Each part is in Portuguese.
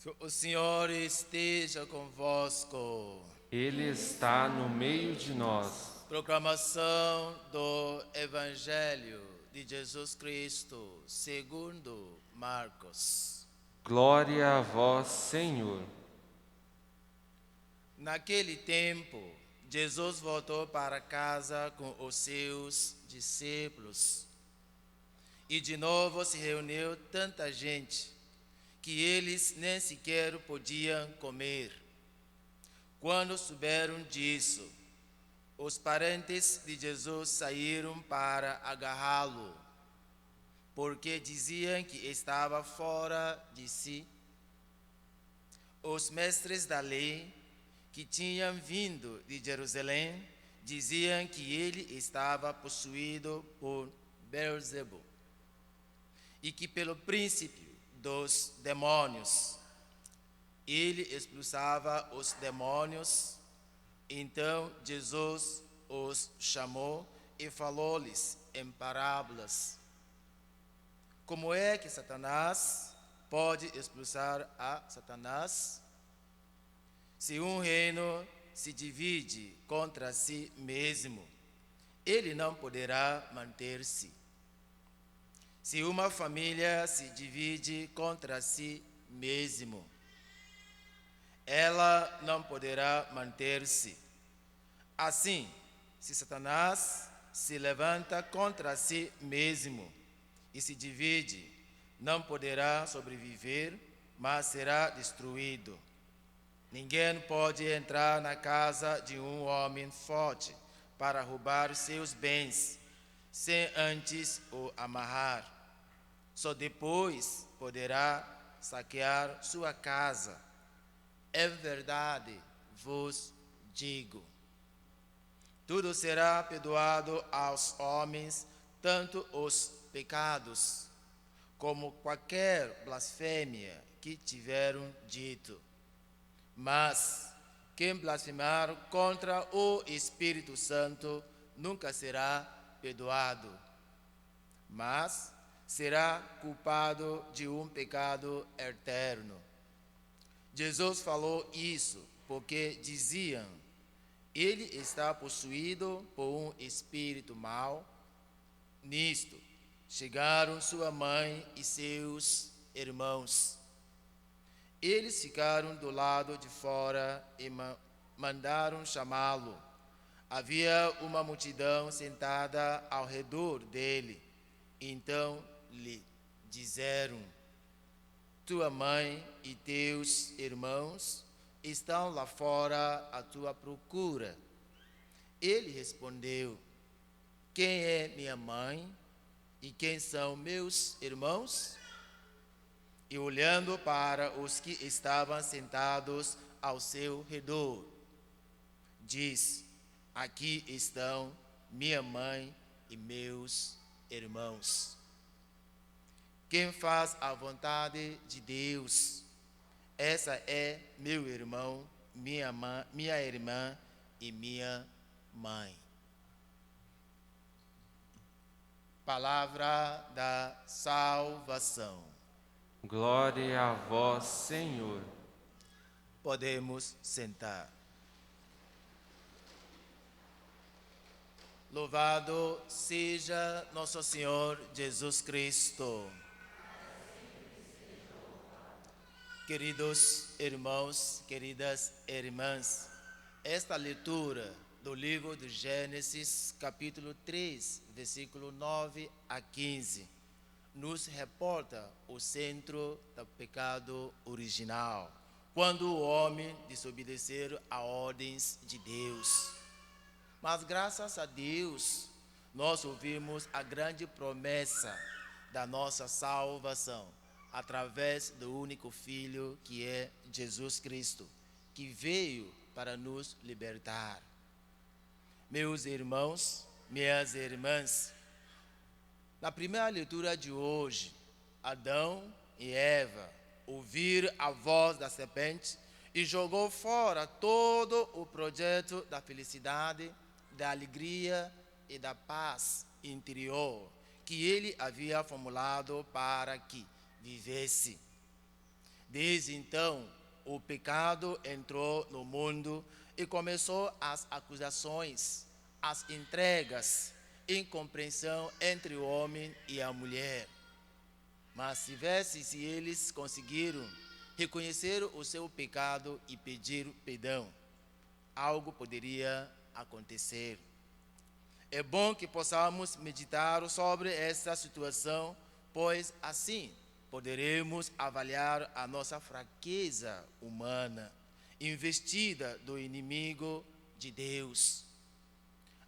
Que o Senhor esteja convosco. Ele está no meio de nós. Proclamação do Evangelho de Jesus Cristo, segundo Marcos. Glória a vós, Senhor. Naquele tempo, Jesus voltou para casa com os seus discípulos. E de novo se reuniu tanta gente que eles nem sequer podiam comer. Quando souberam disso, os parentes de Jesus saíram para agarrá-lo, porque diziam que estava fora de si. Os mestres da lei, que tinham vindo de Jerusalém, diziam que ele estava possuído por Beelzebul e que pelo príncipe dos demônios ele expulsava os demônios. Então Jesus os chamou e falou-lhes em parábolas. Como é que Satanás pode expulsar a Satanás? Se um reino se divide contra si mesmo, ele não poderá manter-se. Se uma família se divide contra si mesmo, ela não poderá manter-se. Assim, se Satanás se levanta contra si mesmo e se divide, não poderá sobreviver, mas será destruído. Ninguém pode entrar na casa de um homem forte para roubar seus bens, sem antes o amarrar. Só depois poderá saquear sua casa. É verdade, vos digo. Tudo será perdoado aos homens, tanto os pecados como qualquer blasfêmia que tiveram dito. Mas quem blasfemar contra o Espírito Santo nunca será perdoado, mas será culpado de um pecado eterno. Jesus falou isso porque diziam: ele está possuído por um espírito mau. Nisto chegaram sua mãe e seus irmãos. Eles ficaram do lado de fora e mandaram chamá-lo. Havia uma multidão sentada ao redor dele. Então lhe disseram: tua mãe e teus irmãos estão lá fora à tua procura. Ele respondeu: quem é minha mãe e quem são meus irmãos? E olhando para os que estavam sentados ao seu redor, diz: aqui estão minha mãe e meus irmãos. Quem faz a vontade de Deus, essa é meu irmão, minha irmã e minha mãe. Palavra da salvação. Glória a vós, Senhor. Podemos sentar. Louvado seja nosso Senhor Jesus Cristo. Queridos irmãos, queridas irmãs, esta leitura do livro de Gênesis, capítulo 3, versículo 9 a 15, nos reporta o centro do pecado original, quando o homem desobedeceu a ordens de Deus. Mas graças a Deus, nós ouvimos a grande promessa da nossa salvação, através do único Filho que é Jesus Cristo, que veio para nos libertar. Meus irmãos, minhas irmãs, na primeira leitura de hoje, Adão e Eva ouviram a voz da serpente e jogou fora todo o projeto da felicidade, da alegria e da paz interior que ele havia formulado para que vivesse. Desde então, o pecado entrou no mundo e começou as acusações, as entregas, incompreensão entre o homem e a mulher. Mas se eles conseguiram reconhecer o seu pecado e pedir perdão, algo poderia acontecer. É bom que possamos meditar sobre essa situação, pois assim poderemos avaliar a nossa fraqueza humana, investida do inimigo de Deus.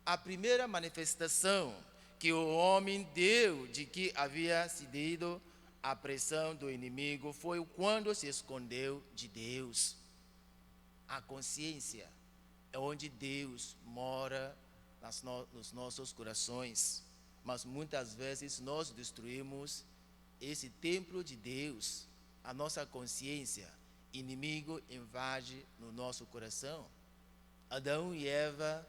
A primeira manifestação que o homem deu de que havia cedido à pressão do inimigo foi quando se escondeu de Deus. A consciência é onde Deus mora nos nossos corações, mas muitas vezes nós destruímos esse templo de Deus, a nossa consciência. Inimigo invade no nosso coração. Adão e Eva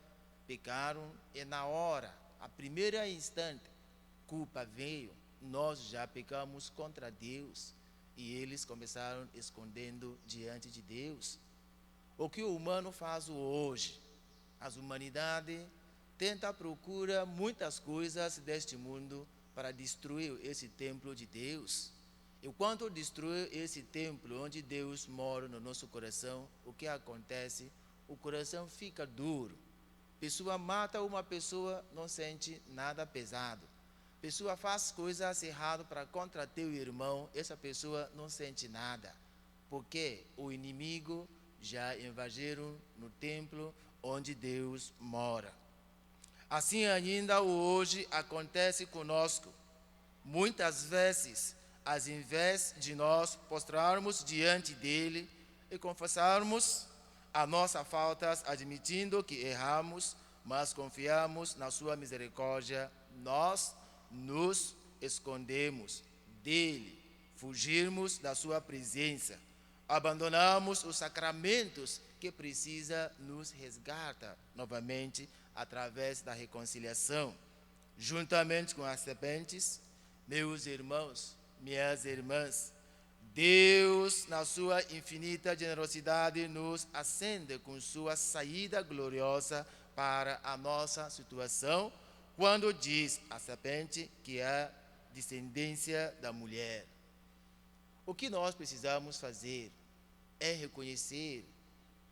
pecaram e na hora, a primeira instante, culpa veio. Nós já pecamos contra Deus e eles começaram escondendo diante de Deus. O que o humano faz hoje? As humanidades procura muitas coisas deste mundo para destruir esse templo de Deus. Enquanto destrói esse templo onde Deus mora no nosso coração, o que acontece? O coração fica duro. Pessoa mata uma pessoa, não sente nada pesado. Pessoa faz coisas erradas para contra teu irmão, essa pessoa não sente nada. Porque o inimigo já invadiram no templo onde Deus mora. Assim ainda hoje acontece conosco. Muitas vezes, ao invés de nós prostrarmos diante dele e confessarmos a nossa faltas, admitindo que erramos, mas confiamos na sua misericórdia, nós nos escondemos dele, fugirmos da sua presença, abandonamos os sacramentos que precisa nos resgatar novamente através da reconciliação. Juntamente com as serpentes, meus irmãos, minhas irmãs, Deus, na sua infinita generosidade, nos acende com sua saída gloriosa para a nossa situação, quando diz a serpente que é descendência da mulher. O que nós precisamos fazer é reconhecer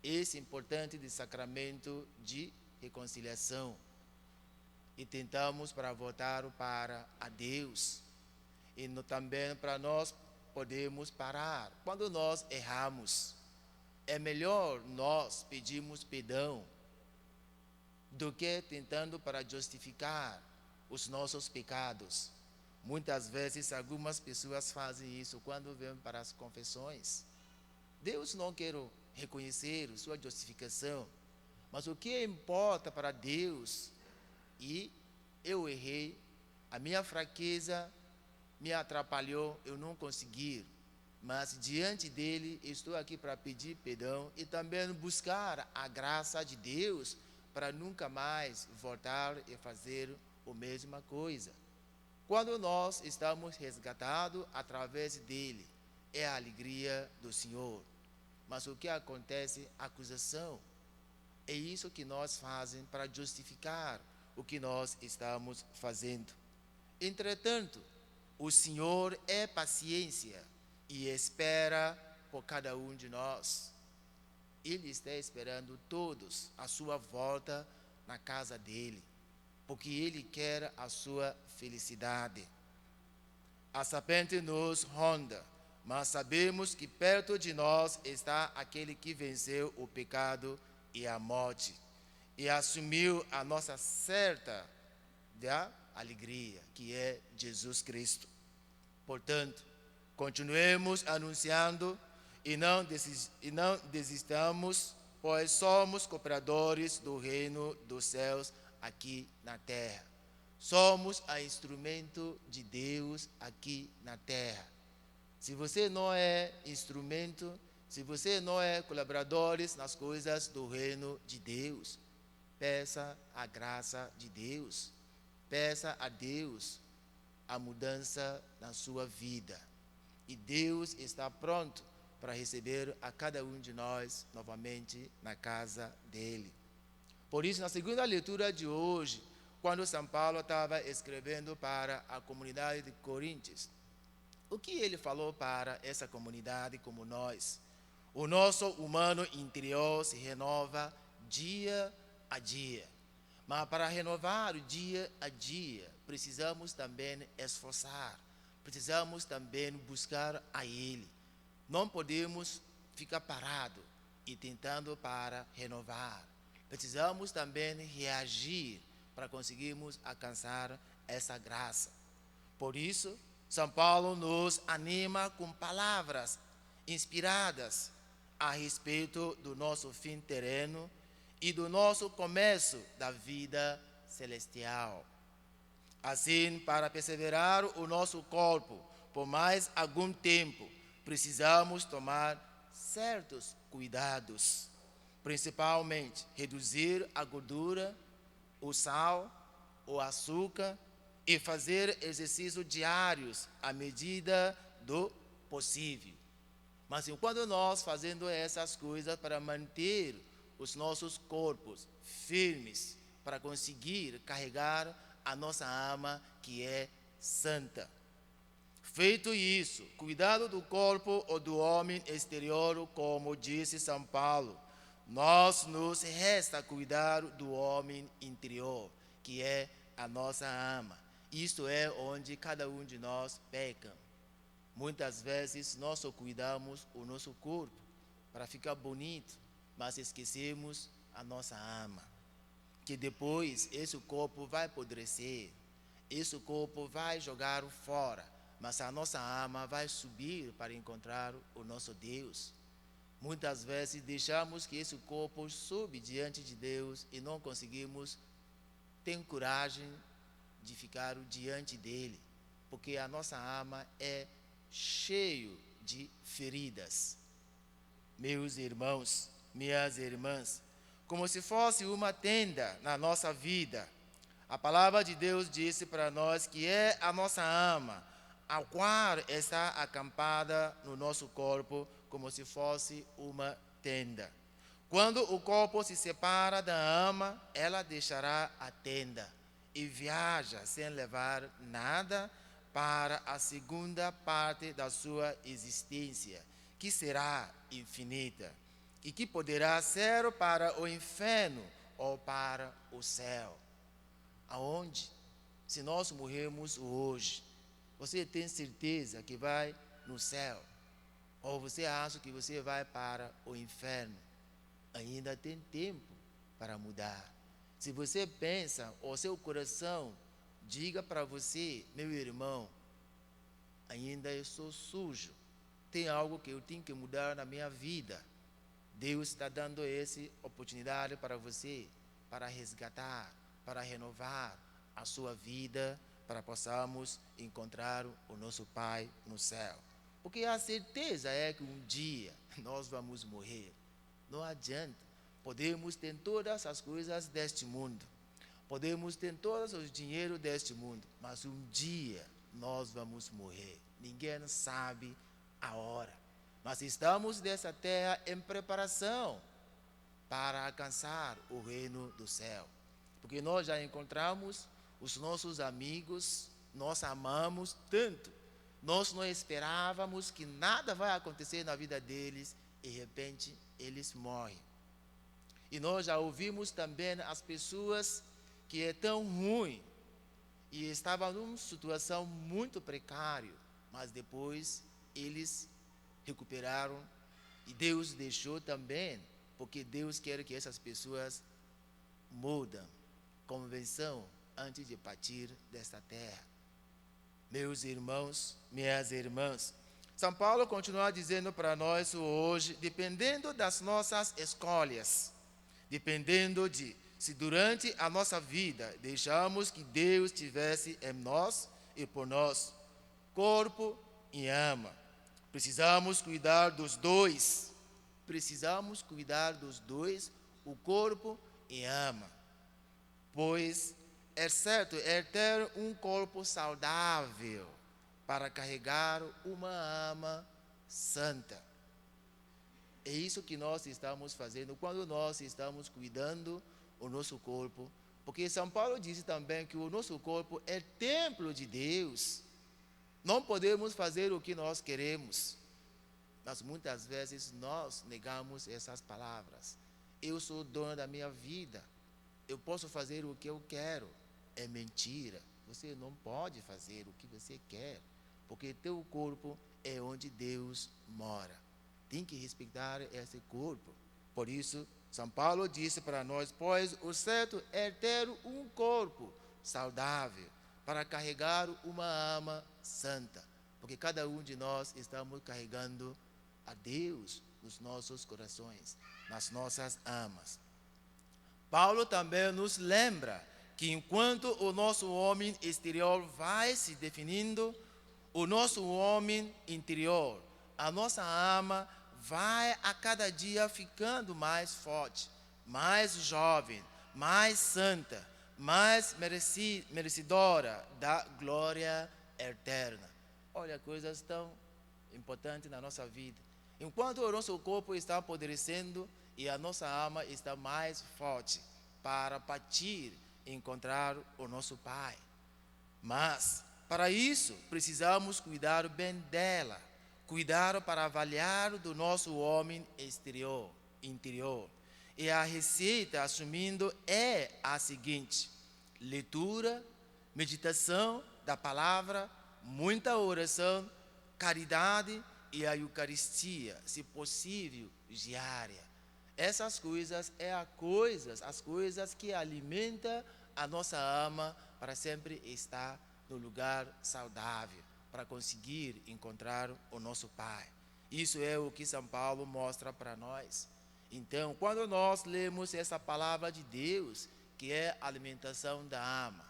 esse importante sacramento de reconciliação e tentamos para voltar para a Deus e também para nós podemos parar. Quando nós erramos, é melhor nós pedirmos perdão do que tentando para justificar os nossos pecados. Muitas vezes algumas pessoas fazem isso quando vêm para as confissões. Deus não quer reconhecer sua justificação, mas o que importa para Deus, e eu errei, a minha fraqueza me atrapalhou, eu não consegui, mas diante dele estou aqui para pedir perdão e também buscar a graça de Deus para nunca mais voltar e fazer a mesma coisa. Quando nós estamos resgatados através dele, é a alegria do Senhor. Mas o que acontece? Acusação. É isso que nós fazemos para justificar o que nós estamos fazendo. Entretanto, o Senhor é paciência e espera por cada um de nós. Ele está esperando todos à sua volta na casa dele, porque ele quer a sua felicidade. A serpente nos ronda, mas sabemos que perto de nós está aquele que venceu o pecado e a morte e assumiu a nossa certa alegria, que é Jesus Cristo. Portanto, continuemos anunciando e não desistamos, pois somos cooperadores do reino dos céus aqui na terra. Somos o instrumento de Deus aqui na terra. Se você não é instrumento, se você não é colaborador nas coisas do reino de Deus, peça a graça de Deus. Peça a Deus a mudança na sua vida. E Deus está pronto para receber a cada um de nós novamente na casa dele. Por isso, na segunda leitura de hoje, quando São Paulo estava escrevendo para a comunidade de Coríntios, o que ele falou para essa comunidade como nós? O nosso humano interior se renova dia a dia. Mas para renovar dia a dia, precisamos também esforçar. Precisamos também buscar a Ele. Não podemos ficar parados e tentando para renovar. Precisamos também reagir para conseguirmos alcançar essa graça. Por isso, São Paulo nos anima com palavras inspiradas a respeito do nosso fim terreno e do nosso começo da vida celestial. Assim, para perseverar o nosso corpo por mais algum tempo, precisamos tomar certos cuidados, principalmente reduzir a gordura, o sal, o açúcar e fazer exercícios diários à medida do possível. Mas enquanto nós fazendo essas coisas para manter os nossos corpos firmes, para conseguir carregar a nossa alma que é santa. Feito isso, cuidado do corpo ou do homem exterior, como disse São Paulo, nos resta cuidar do homem interior, que é a nossa alma. Isto é onde cada um de nós peca. Muitas vezes nós só cuidamos o nosso corpo para ficar bonito, mas esquecemos a nossa alma. Que depois esse corpo vai apodrecer, esse corpo vai jogar fora, mas a nossa alma vai subir para encontrar o nosso Deus. Muitas vezes deixamos que esse corpo suba diante de Deus e não conseguimos ter coragem de ficar diante dele, porque a nossa alma é cheio de feridas. Meus irmãos, minhas irmãs, como se fosse uma tenda na nossa vida, a palavra de Deus disse para nós que é a nossa alma, a qual está acampada no nosso corpo, como se fosse uma tenda. Quando o corpo se separa da alma, ela deixará a tenda e viaja sem levar nada para a segunda parte da sua existência, que será infinita e que poderá ser para o inferno ou para o céu. Aonde? Se nós morrermos hoje, você tem certeza que vai no céu? Ou você acha que você vai para o inferno? Ainda tem tempo para mudar. Se você pensa, o seu coração diga para você, meu irmão, ainda eu sou sujo, tem algo que eu tenho que mudar na minha vida. Deus está dando essa oportunidade para você, para resgatar, para renovar a sua vida, para possamos encontrar o nosso Pai no céu. Porque a certeza é que um dia nós vamos morrer. Não adianta. Podemos ter todas as coisas deste mundo. Podemos ter todos os dinheiros deste mundo. Mas um dia nós vamos morrer. Ninguém sabe a hora. Mas estamos nessa terra em preparação para alcançar o reino do céu. Porque nós já encontramos os nossos amigos, nós amamos tanto. Nós não esperávamos que nada vai acontecer na vida deles e de repente eles morrem. E nós já ouvimos também as pessoas que é tão ruim e estavam numa situação muito precária, mas depois eles recuperaram e Deus deixou também, porque Deus quer que essas pessoas mudem, convenção antes de partir desta terra. Meus irmãos, minhas irmãs, São Paulo continua dizendo para nós hoje, dependendo das nossas escolhas, dependendo de se durante a nossa vida deixamos que Deus estivesse em nós e por nós, corpo e alma. Precisamos cuidar dos dois. Precisamos cuidar dos dois, o corpo e a alma. Pois é certo, é ter um corpo saudável para carregar uma alma santa. É isso que nós estamos fazendo quando nós estamos cuidando o nosso corpo. Porque São Paulo disse também que o nosso corpo é templo de Deus. Não podemos fazer o que nós queremos. Mas muitas vezes nós negamos essas palavras. Eu sou dono da minha vida. Eu posso fazer o que eu quero. É mentira. Você não pode fazer o que você quer. Porque teu corpo é onde Deus mora. Tem que respeitar esse corpo. Por isso, São Paulo disse para nós: pois o certo é ter um corpo saudável para carregar uma alma santa. Porque cada um de nós estamos carregando a Deus nos nossos corações, nas nossas almas. Paulo também nos lembra que enquanto o nosso homem exterior vai se definindo, o nosso homem interior, a nossa alma, vai a cada dia ficando mais forte, mais jovem, mais santa, mais merecedora da glória eterna. Olha, coisas tão importantes na nossa vida. Enquanto o nosso corpo está apodrecendo e a nossa alma está mais forte para partir e encontrar o nosso Pai. Mas, para isso, precisamos cuidar bem dela. Cuidar para avaliar do nosso homem interior. E a receita, assumindo, é a seguinte: leitura, meditação da palavra, muita oração, caridade e a Eucaristia, se possível, diária. Essas coisas as coisas que alimentam a nossa alma para sempre estar no lugar saudável, para conseguir encontrar o nosso Pai. Isso é o que São Paulo mostra para nós. Então, quando nós lemos essa palavra de Deus, que é a alimentação da alma,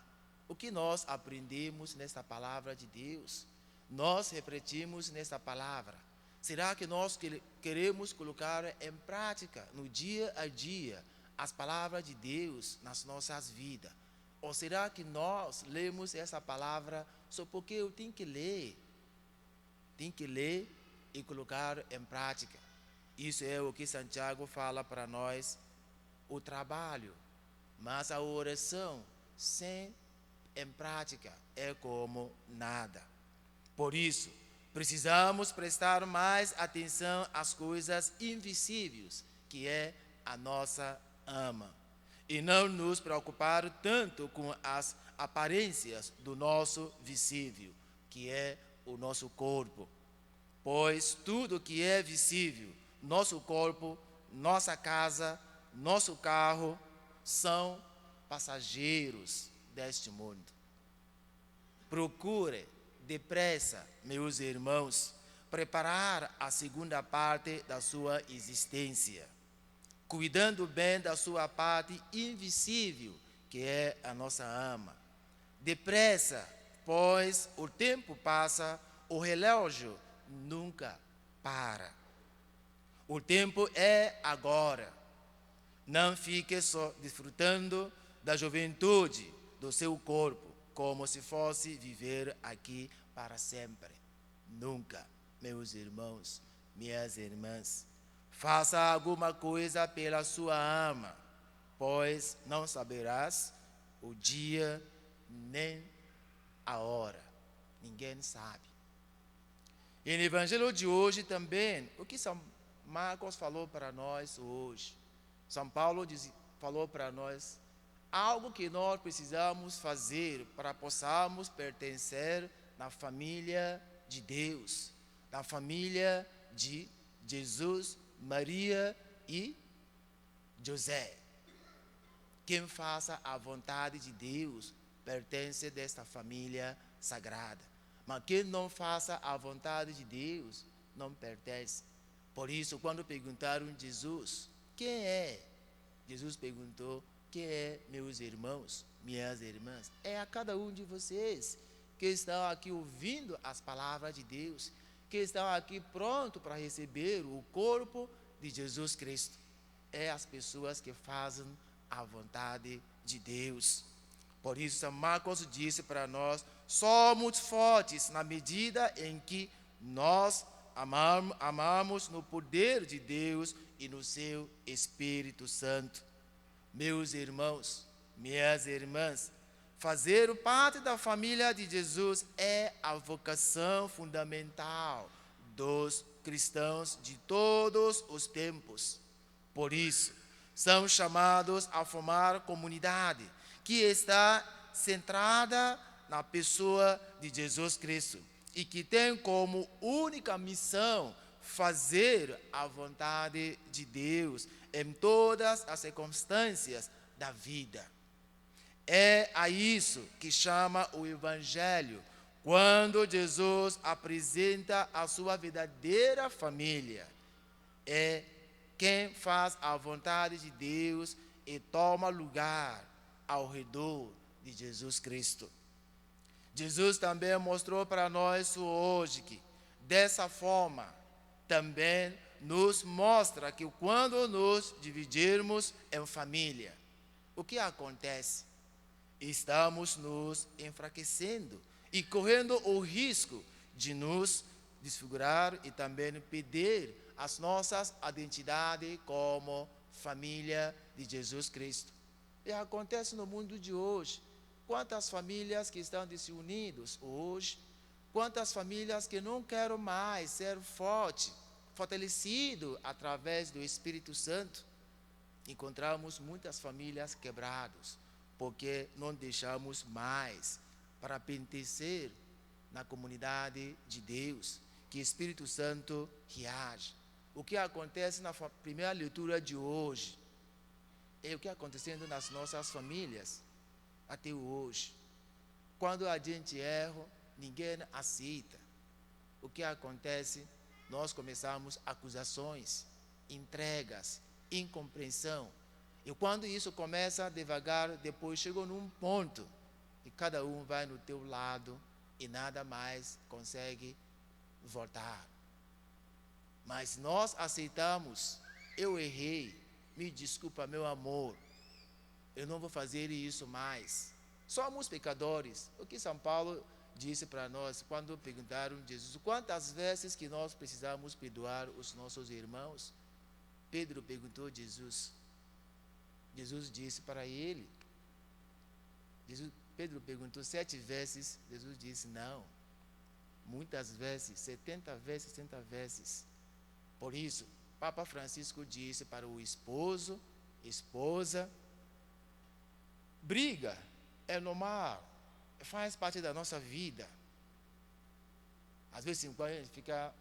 o que nós aprendemos nessa palavra de Deus? Nós refletimos nessa palavra. Será que nós queremos colocar em prática, no dia a dia, as palavras de Deus nas nossas vidas? Ou será que nós lemos essa palavra só porque eu tenho que ler? Tem que ler e colocar em prática. Isso é o que Santiago fala para nós, o trabalho. Mas a oração, sem em prática, é como nada. Por isso, precisamos prestar mais atenção às coisas invisíveis, que é a nossa alma. E não nos preocupar tanto com as aparências do nosso visível, que é o nosso corpo. Pois tudo que é visível, nosso corpo, nossa casa, nosso carro, são passageiros deste mundo. Procure depressa, meus irmãos, preparar a segunda parte da sua existência, cuidando bem da sua parte invisível, que é a nossa alma. Depressa, pois o tempo passa, o relógio nunca para. O tempo é agora. Não fique só desfrutando da juventude do seu corpo, como se fosse viver aqui para sempre. Nunca, meus irmãos, minhas irmãs. Faça alguma coisa pela sua alma, pois não saberás o dia nem a hora. Ninguém sabe. E no Evangelho de hoje também, o que São Marcos falou para nós hoje? São Paulo falou para nós algo que nós precisamos fazer para possamos pertencer na família de Deus, na família de Jesus, Maria e José. Quem faça a vontade de Deus pertence desta família sagrada. Mas quem não faça a vontade de Deus não pertence. Por isso, quando perguntaram a Jesus, quem é? Jesus perguntou, quem é, meus irmãos, minhas irmãs? É a cada um de vocês que estão aqui ouvindo as palavras de Deus, que estão aqui prontos para receber o corpo de Jesus Cristo. É as pessoas que fazem a vontade de Deus. Por isso, São Marcos disse para nós, somos fortes na medida em que nós amamos no poder de Deus e no seu Espírito Santo. Meus irmãos, minhas irmãs, fazer parte da família de Jesus é a vocação fundamental dos cristãos de todos os tempos. Por isso, são chamados a formar comunidade que está centrada na pessoa de Jesus Cristo e que tem como única missão fazer a vontade de Deus em todas as circunstâncias da vida. É a isso que chama o Evangelho, quando Jesus apresenta a sua verdadeira família. É quem faz a vontade de Deus e toma lugar ao redor de Jesus Cristo. Jesus também mostrou para nós hoje que, dessa forma, também nos mostra que quando nos dividirmos em família, o que acontece? Estamos nos enfraquecendo e correndo o risco de nos desfigurar e também perder as nossas identidades como família de Jesus Cristo. E acontece no mundo de hoje. Quantas famílias que estão desunidas hoje, quantas famílias que não querem mais ser fortalecidas através do Espírito Santo. Encontramos muitas famílias quebradas, porque não deixamos mais para pertencer na comunidade de Deus, que o Espírito Santo reage. O que acontece na primeira leitura de hoje é o que está acontecendo nas nossas famílias até hoje. Quando a gente erra, ninguém aceita. O que acontece? Nós começamos acusações, entregas, incompreensão. E quando isso começa devagar, depois chegou num ponto e cada um vai no teu lado e nada mais consegue voltar. Mas nós aceitamos, eu errei, me desculpa, meu amor, eu não vou fazer isso mais. Somos pecadores. O que São Paulo disse para nós quando perguntaram a Jesus quantas vezes que nós precisamos perdoar os nossos irmãos? Pedro perguntou a Jesus. Jesus disse para ele. Pedro perguntou 7 vezes. Jesus disse não. Muitas vezes, 70 vezes, 60 vezes. Por isso, Papa Francisco disse para o esposo, esposa, briga é normal, faz parte da nossa vida. Às vezes, quando a gente fica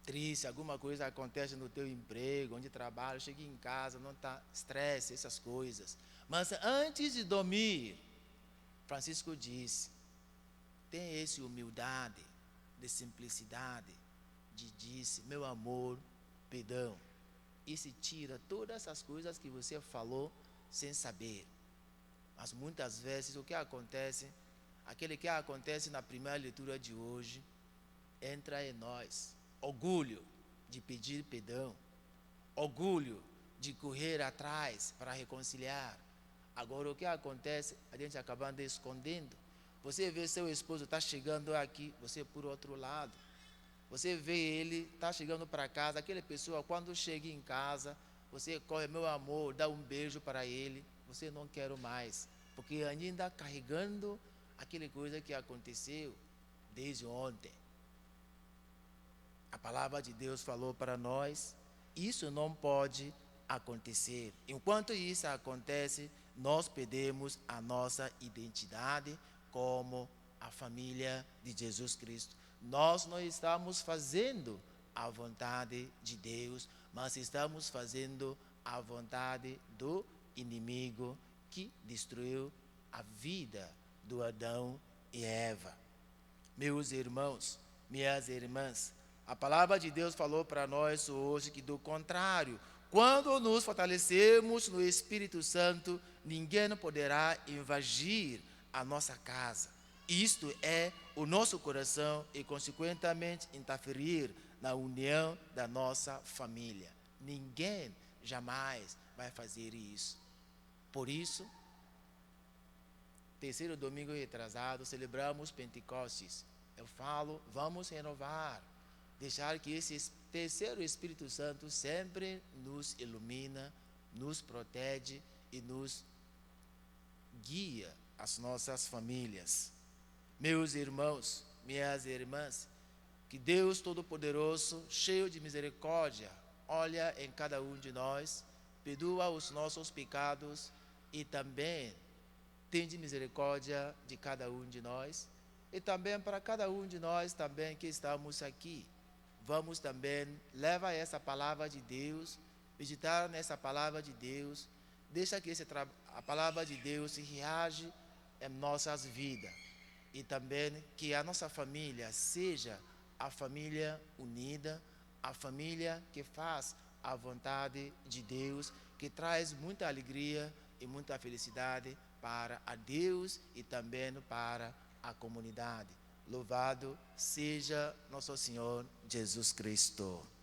triste, alguma coisa acontece no teu emprego, onde trabalha, chega em casa, não está estresse, essas coisas. Mas antes de dormir, Francisco disse, tem essa humildade, de simplicidade, de disse, meu amor, perdão. E se tira todas as coisas que você falou sem saber. Mas muitas vezes o que acontece, aquele que acontece na primeira leitura de hoje, entra em nós. Orgulho de pedir perdão, orgulho de correr atrás para reconciliar. Agora o que acontece, a gente acaba escondendo. Você vê seu esposo está chegando aqui, você por outro lado. Você vê ele, está chegando para casa, aquela pessoa quando chega em casa, você corre, meu amor, dá um beijo para ele, você não quer mais, porque ainda carregando aquela coisa que aconteceu desde ontem. A palavra de Deus falou para nós, isso não pode acontecer. Enquanto isso acontece, nós perdemos a nossa identidade como a família de Jesus Cristo. Nós não estamos fazendo a vontade de Deus, mas estamos fazendo a vontade do inimigo que destruiu a vida do Adão e Eva. Meus irmãos, minhas irmãs, a palavra de Deus falou para nós hoje que, do contrário, quando nos fortalecemos no Espírito Santo, ninguém poderá invadir a nossa casa. Isto é o nosso coração e, consequentemente, interferir na união da nossa família. Ninguém jamais vai fazer isso. Por isso, terceiro domingo retrasado, celebramos Pentecostes. Eu falo, vamos renovar. deixar que esse terceiro Espírito Santo sempre nos ilumina, nos protege e nos guia as nossas famílias. Meus irmãos, minhas irmãs, que Deus Todo-Poderoso, cheio de misericórdia, olha em cada um de nós, perdoa os nossos pecados e também tem misericórdia de cada um de nós. E também para cada um de nós também que estamos aqui, vamos também levar essa palavra de Deus, meditar nessa palavra de Deus, deixa que a palavra de Deus se reage em nossas vidas. E também que a nossa família seja a família unida, a família que faz a vontade de Deus, que traz muita alegria e muita felicidade para a Deus e também para a comunidade. Louvado seja nosso Senhor Jesus Cristo.